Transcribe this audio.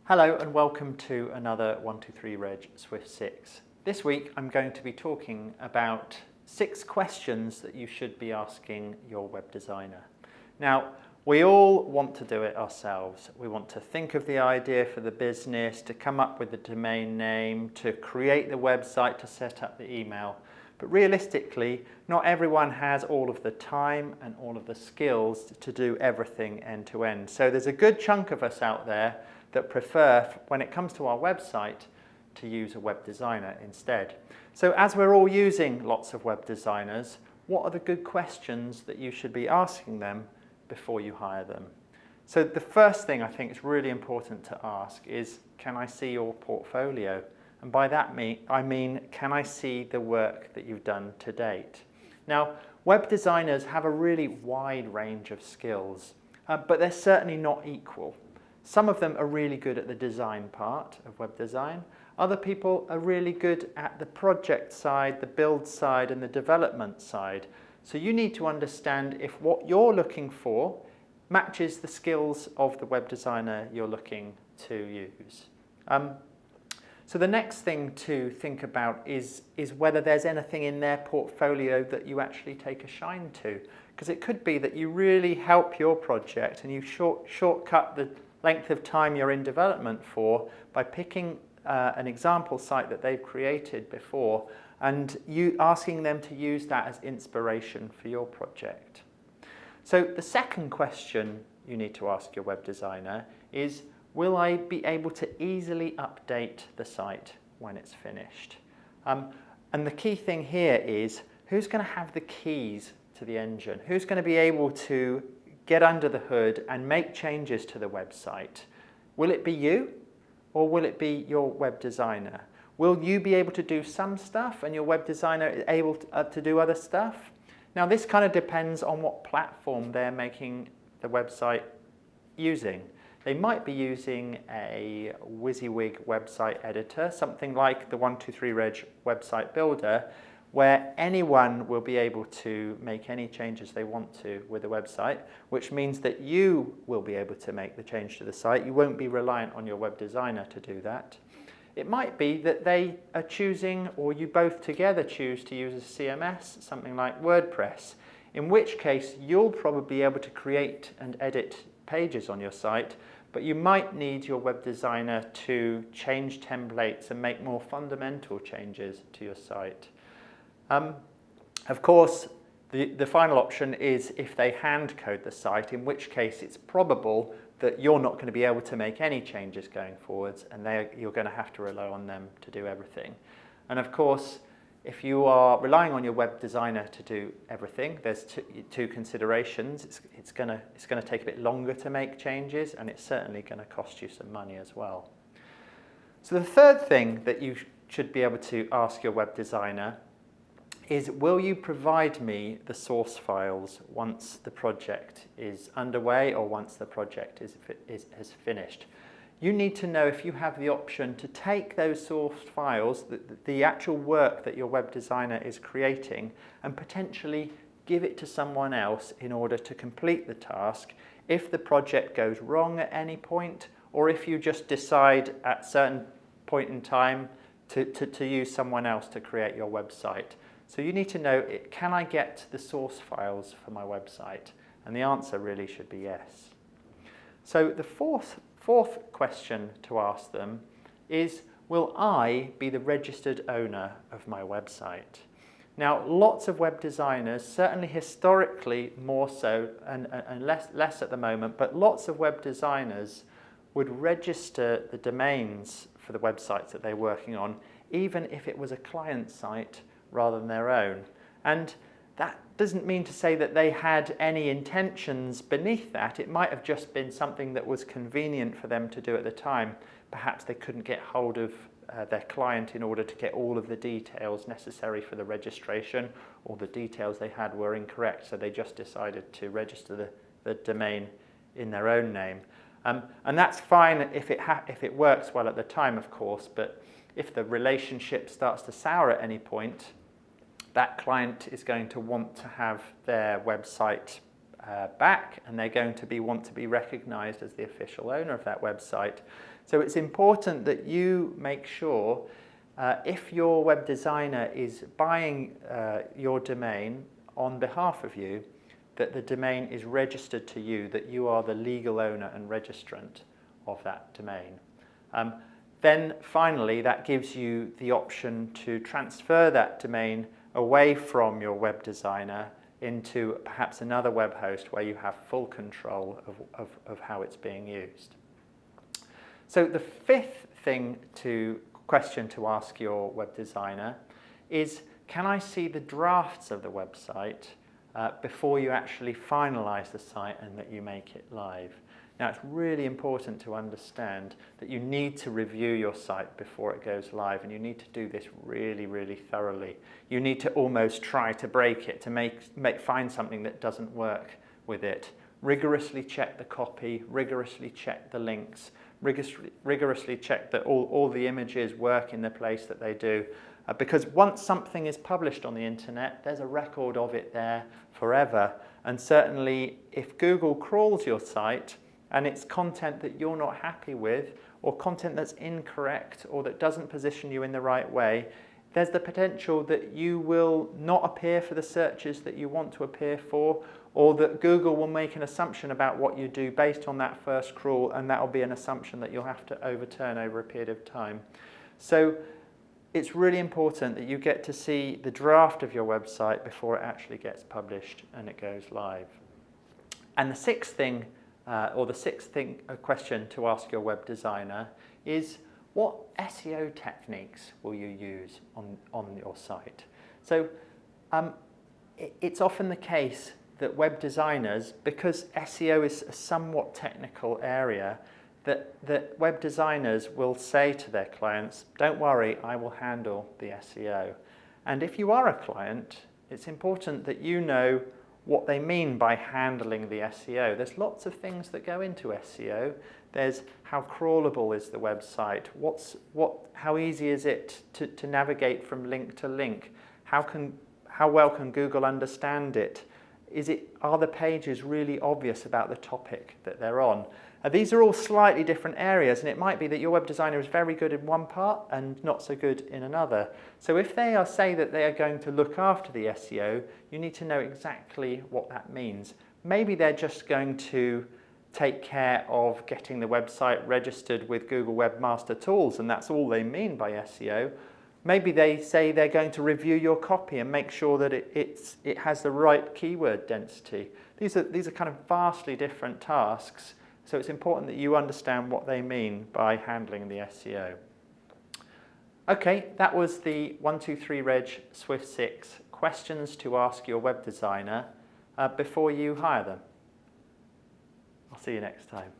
Hello and welcome to another 123 Reg Swift 6. This week I'm going to be talking about 6 questions that you should be asking your web designer. Now, we all want to do it ourselves. We want to think of the idea for the business, to come up with the domain name, to create the website, to set up the email. But realistically, not everyone has all of the time and all of the skills to do everything end to end. So there's a good chunk of us out there that prefer, when it comes to our website, to use a web designer instead. So as we're all using lots of web designers, what are the good questions that you should be asking them before you hire them? So the first thing I think is really important to ask is, can I see your portfolio? And by that I mean, can I see the work that you've done to date? Now, web designers have a really wide range of skills, but they're certainly not equal. Some of them are really good at the design part of web design. Other people are really good at the project side, the build side, and the development side. So you need to understand if what you're looking for matches the skills of the web designer you're looking to use. So the next thing to think about is whether there's anything in their portfolio that you actually take a shine to. Because it could be that you really help your project and you shortcut the length of time you're in development for by picking an example site that they've created before and you asking them to use that as inspiration for your project. So the second question you need to ask your web designer is, will I be able to easily update the site when it's finished? And the key thing here is, who's going to have the keys to the engine? Who's going to be able to get under the hood and make changes to the website? Will it be you or will it be your web designer? Will you be able to do some stuff and your web designer is able to do other stuff? Now this kind of depends on what platform they're making the website using. They might be using a WYSIWYG website editor, something like the 123 Reg website builder, where anyone will be able to make any changes they want to with the website, which means that you will be able to make the change to the site. You won't be reliant on your web designer to do that. It might be that they are choosing, or you both together choose to use a CMS, something like WordPress, in which case you'll probably be able to create and edit pages on your site, but you might need your web designer to change templates and make more fundamental changes to your site. Of course, the final option is if they hand code the site, in which case it's probable that you're not going to be able to make any changes going forwards and you're going to have to rely on them to do everything. And of course, if you are relying on your web designer to do everything, there's two considerations. It's going to take a bit longer to make changes, and it's certainly going to cost you some money as well. So the third thing that you should be able to ask your web designer is, will you provide me the source files once the project is underway or once the project has finished? You need to know if you have the option to take those source files, the actual work that your web designer is creating, and potentially give it to someone else in order to complete the task if the project goes wrong at any point, or if you just decide at a certain point in time to use someone else to create your website. So you need to know, can I get the source files for my website? And the answer really should be yes. So the fourth question to ask them is, will I be the registered owner of my website? Now, lots of web designers, certainly historically more so and less at the moment, but lots of web designers would register the domains for the websites that they're working on, even if it was a client site rather than their own. And that doesn't mean to say that they had any intentions beneath that. It might have just been something that was convenient for them to do at the time. Perhaps they couldn't get hold of their client in order to get all of the details necessary for the registration, or the details they had were incorrect, so they just decided to register the domain in their own name. And that's fine if it works well at the time, of course, but if the relationship starts to sour at any point, that client is going to want to have their website back, and they're going to want to be recognized as the official owner of that website. So it's important that you make sure if your web designer is buying your domain on behalf of you, that the domain is registered to you, that you are the legal owner and registrant of that domain. Then finally, that gives you the option to transfer that domain away from your web designer into perhaps another web host where you have full control of how it's being used. So the fifth question to ask your web designer is, can I see the drafts of the website before you actually finalize the site and that you make it live? Now, it's really important to understand that you need to review your site before it goes live, and you need to do this really, really thoroughly. You need to almost try to break it, to find something that doesn't work with it. Rigorously check the copy, rigorously check the links, rigorously check that all the images work in the place that they do. Because once something is published on the internet, there's a record of it there forever. And certainly, if Google crawls your site, and it's content that you're not happy with, or content that's incorrect, or that doesn't position you in the right way, there's the potential that you will not appear for the searches that you want to appear for, or that Google will make an assumption about what you do based on that first crawl, and that will be an assumption that you'll have to overturn over a period of time. So it's really important that you get to see the draft of your website before it actually gets published and it goes live. And the sixth question to ask your web designer is, what SEO techniques will you use on your site? So it's often the case that web designers, because SEO is a somewhat technical area, that web designers will say to their clients, don't worry, I will handle the SEO. And if you are a client, it's important that you know what they mean by handling the SEO. There's lots of things that go into SEO. There's how crawlable is the website, how easy is it to navigate from link to link, how well can Google understand it, are the pages really obvious about the topic that they're on. These are all slightly different areas, and it might be that your web designer is very good in one part and not so good in another. So if they say that they are going to look after the SEO, you need to know exactly what that means. Maybe they're just going to take care of getting the website registered with Google Webmaster Tools, and that's all they mean by SEO. Maybe they say they're going to review your copy and make sure that it has the right keyword density. These are kind of vastly different tasks. So it's important that you understand what they mean by handling the SEO. Okay, that was the 123reg Swift 6 questions to ask your web designer before you hire them. I'll see you next time.